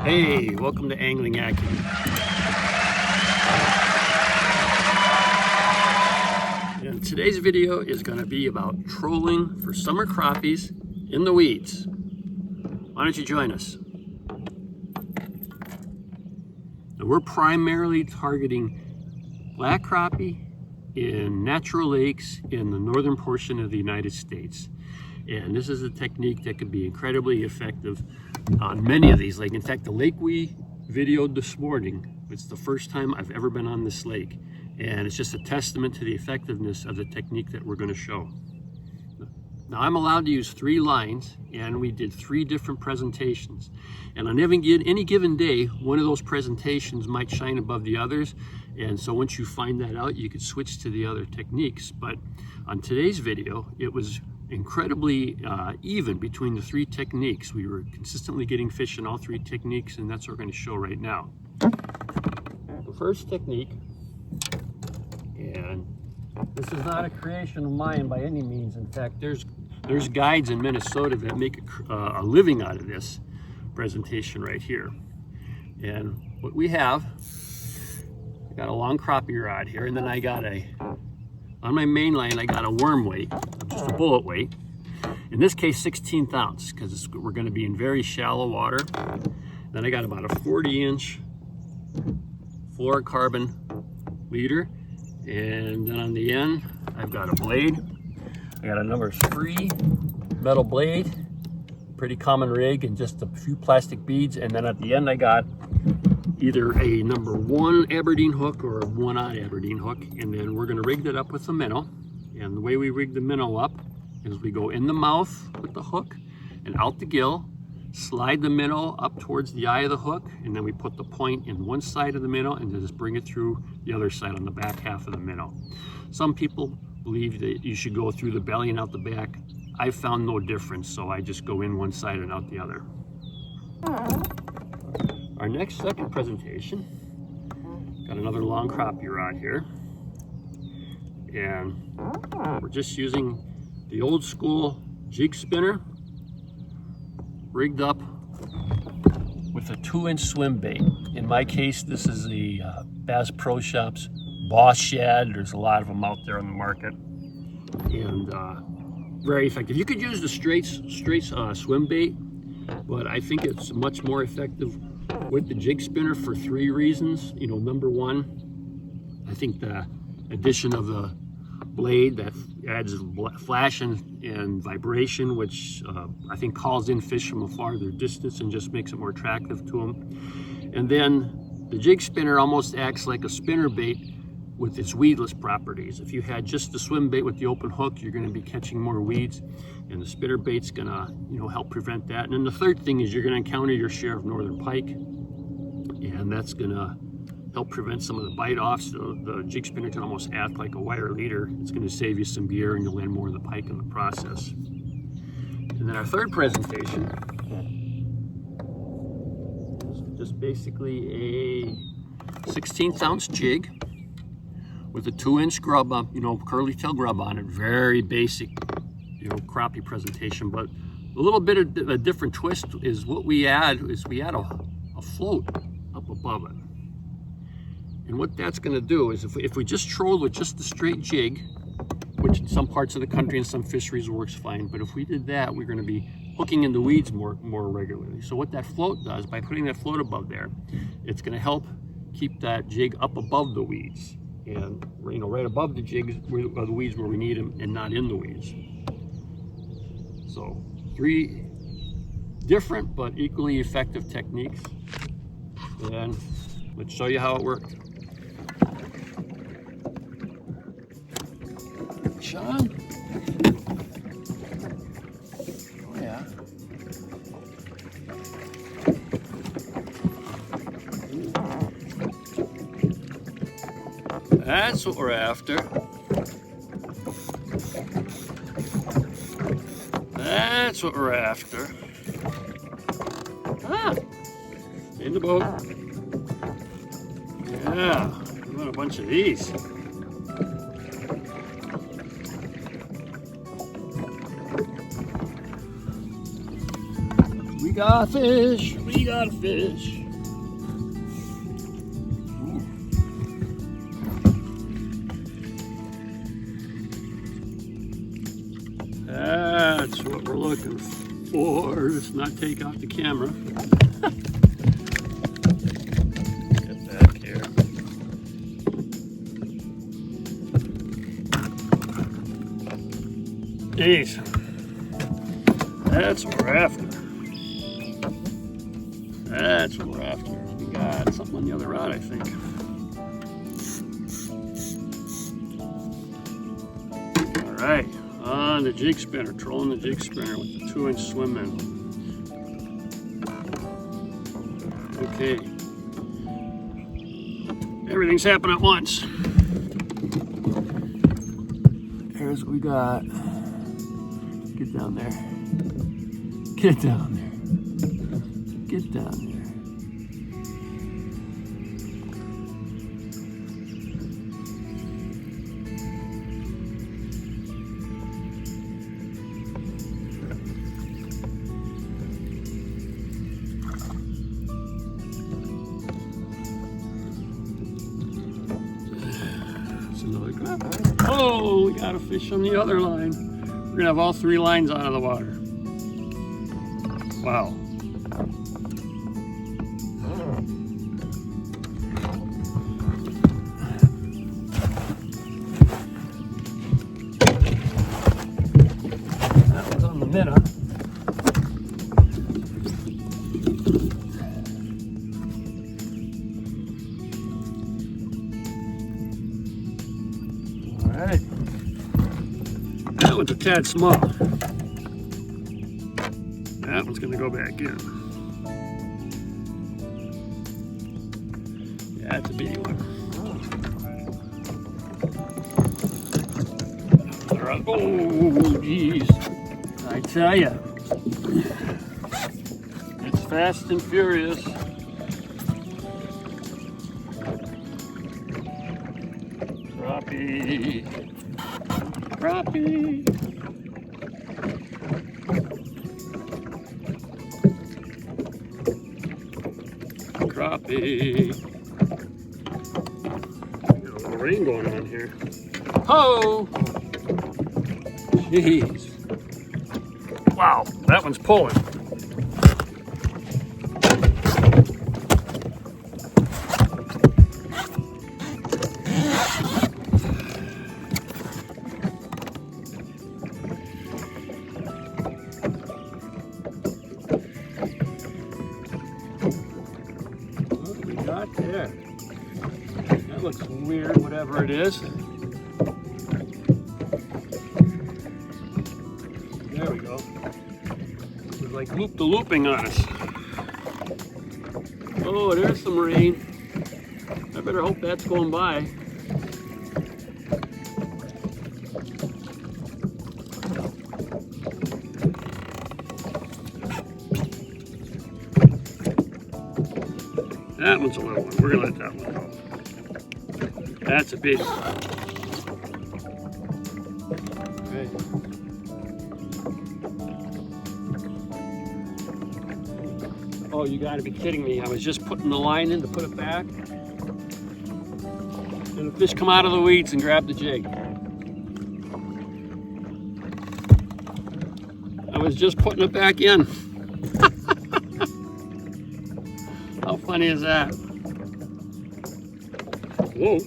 Hey, welcome to Angling Acumen. And today's video is going to be about trolling for summer crappies in the weeds. Why don't you join us? Now, we're primarily targeting black crappie in natural lakes in the northern portion of the United States. And this is a technique that could be incredibly effective on many of these lakes. In fact, the lake we videoed this morning, it's the first time I've ever been on this lake. And it's just a testament to the effectiveness of the technique that we're going to show. Now, I'm allowed to use 3 lines, and we did 3 different presentations. And on any given day, one of those presentations might shine above the others. And so once you find that out, you could switch to the other techniques. But on today's video, it was incredibly even between the 3 techniques. We were consistently getting fish in all 3 techniques, and that's what we're going to show right now. The first technique, and this is not a creation of mine by any means. In fact, there's guides in Minnesota that make a living out of this presentation right here. And what we have, I got a long crappie rod here, and then I got on my main line, I got a worm weight, just a bullet weight. In this case, 16th ounce, because we're going to be in very shallow water. Then I got about a 40-inch fluorocarbon leader. And then on the end, I've got a blade. I got a number 3 metal blade, pretty common rig, and just a few plastic beads. And then at the end, I got either a number 1 Aberdeen hook or a 1-aught Aberdeen hook. And then we're going to rig that up with a minnow. And the way we rig the minnow up is we go in the mouth with the hook and out the gill, slide the minnow up towards the eye of the hook, and then we put the point in one side of the minnow and then just bring it through the other side on the back half of the minnow. Some people believe that you should go through the belly and out the back. I found no difference, so I just go in one side and out the other. Our second presentation, got another long crappie rod here, and we're just using the old school jig spinner rigged up with a 2-inch swim bait. In my case, this is the Bass Pro Shops Boss Shad. There's a lot of them out there on the market, and very effective. You could use the straight swim bait, but I think it's much more effective with the jig spinner for 3 reasons. You know, number 1, I think the addition of the blade that adds flash and vibration, which I think calls in fish from a farther distance and just makes it more attractive to them. And then the jig spinner almost acts like a spinner bait with its weedless properties. If you had just the swim bait with the open hook, you're going to be catching more weeds, and the spinner bait's going to, help prevent that. And then the third thing is you're going to encounter your share of northern pike, and that's going to help prevent some of the bite offs. The jig spinner can almost act like a wire leader. It's going to save you some gear, and you'll land more of the pike in the process. And then our third presentation is just basically a 16th ounce jig with a 2-inch grub up, curly tail grub on it. Very basic, crappie presentation. But a little bit of a different twist is what we add a float up above it. And what that's going to do is if we just troll with just the straight jig, which in some parts of the country and some fisheries works fine, but if we did that, we're going to be hooking in the weeds more regularly. So what that float does, by putting that float above there, it's going to help keep that jig up above the weeds, and right above the jigs are the weeds where we need them, and not in the weeds. So 3 different but equally effective techniques, and let's show you how it worked. Sean? Oh yeah. That's what we're after. That's what we're after. Ah! In the boat. Yeah, we want a bunch of these. We got a fish. We got a fish. Ooh. That's what we're looking for. Let's not take out the camera. Get back here. Jeez. That's what we're after. That's what we're after. We got something on the other rod, I think. All right, on the jig spinner, trolling the jig spinner with the 2-inch swim in. Okay. Everything's happening at once. Here's what we got. Get down there. Get down there. Get down there. That's another crappie. Oh, we got a fish on the other line. We're gonna have all 3 lines out of the water. Wow. That one's on the minnow. All right. That one's a tad small. That one's going to go back in. Yeah, that's a bitty one. Oh, geez. I tell ya. It's fast and furious. Crappie. Crappie. Crappie. Got a little rain going on here. Oh! Jeez. Wow, that one's pulling. What we got there? That looks weird, whatever it is. There we go. It was like loop-the-looping on us. Oh, there's some rain. I better hope that's going by. That one's a little one. We're gonna let that one go. That's a big one. Okay. Oh, you gotta be kidding me. I was just putting the line in to put it back. And the fish come out of the weeds and grab the jig. I was just putting it back in. How funny is that? Whoa.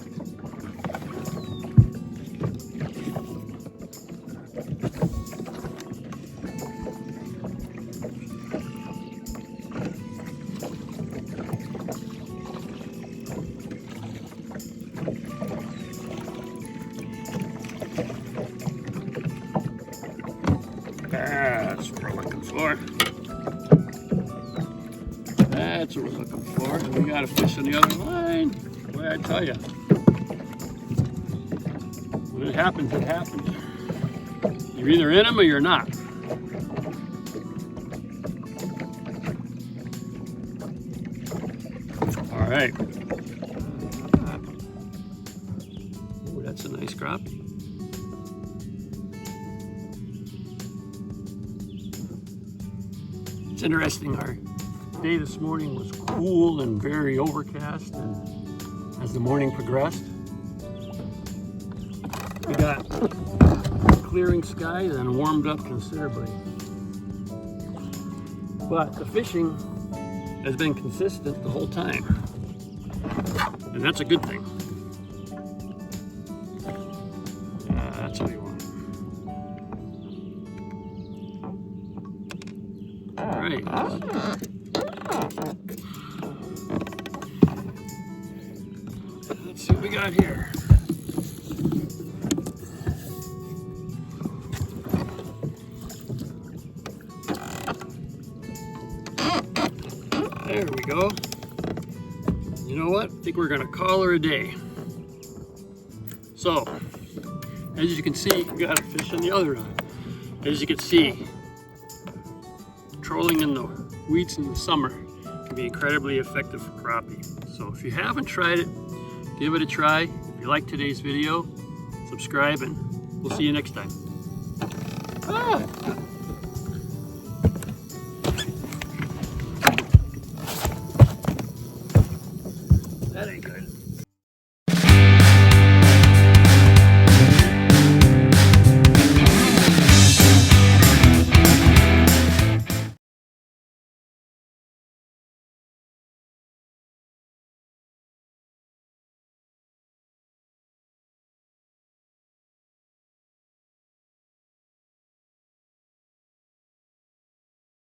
That's what we're looking for. That's what we're looking for. And we got a fish on the other line. Boy, I tell you. When it happens, it happens. You're either in them or you're not. All right. Ooh, that's a nice crappie. It's interesting, our day this morning was cool and very overcast, and as the morning progressed, we got clearing sky and warmed up considerably. But the fishing has been consistent the whole time, and that's a good thing. That's what we want. All right. Let's see what we got here. There we go. You know what? I think we're gonna call her a day. So, as you can see, we got a fish on the other end. As you can see, trolling in the weeds in the summer can be incredibly effective for crappie. So if you haven't tried it, give it a try. If you like today's video, subscribe, and we'll see you next time.